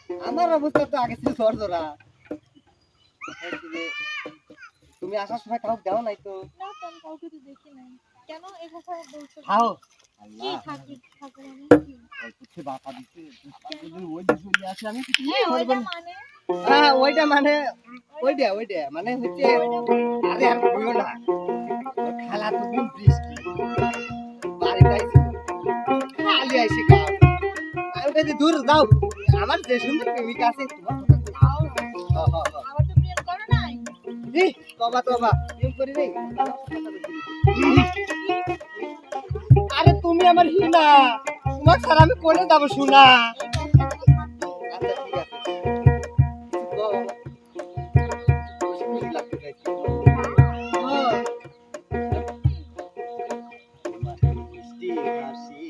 আমার অবস্থা তো আগে ছিল ঝরঝরা। তুমি আসার সময় কাউকে দাও নাই তো? না তো আমি কাউকে তো দেখি নাই। কেন এই কথা বলছো? খাও। কি ঠাকুর ঠাকুর মানে কি? কিছু বাতা দিচ্ছে। ওই যে চলে আসে আমি কিছু ওইটা মানে হ্যাঁ ওইটা মানে ওইটা মানে হচ্ছে আরে আর বইও না। খেলা তো দিন বৃষ্টি বাড়িতে আইছি খালি আইসি কাজ আমি কাছে দূর যাও আমার যে সুন্দর প্রেমিকা আছে তোমার তাও আবার তো প্রেম করো নাই। তবা প্রেম করি নাই আরে তুমি আমার হিনা তোমার ছাড়া আমি কোনে যাবো শোনা আচ্ছা ঠিক আছে তো খুশি লাগতে চাইছি মিষ্টি হাসি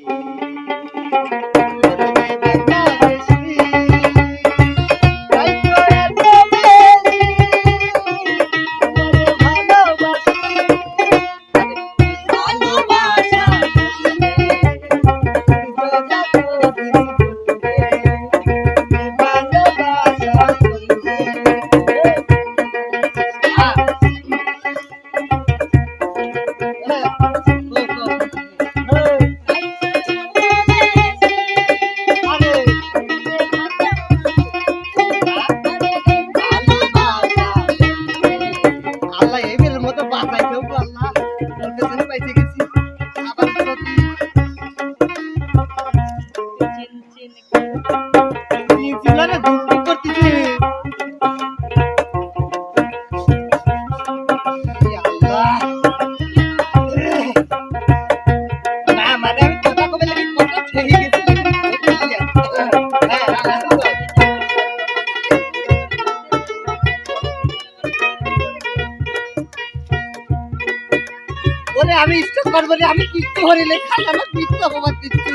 আমি ইষ্ট করবো রে আমি কিচ্ছু হরিলে খাই আমার কিচ্ছু অপবাদ দিচ্ছি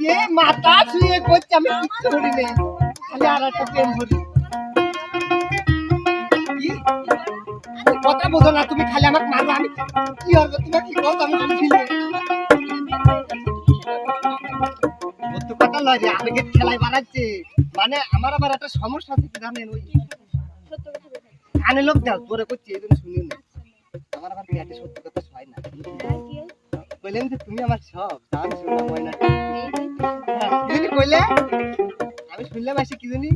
এ মাথা শুয়ে করছে আমি কিচ্ছু হরিলে খালি আর একটা প্রেম হরি কথা বোঝো না তুমি খালি আমাকে মারো আমি কি হবে তোমার কি কথা আমি বুঝিলে তো কথা লয় যে আমি খেলায় বাড়াচ্ছে মানে আমার আবার একটা সমস্যা আছে কি জানেন ওই কানে লোক দাও তোরে করছি এই জন্য শুনিও না আমার আবার পেটে সত্যি কথা হয় না বললেন যে তুমি আমার সব জান শোনা ময়না কি জানি কইলে আমি শুনলাম আসি কি জানি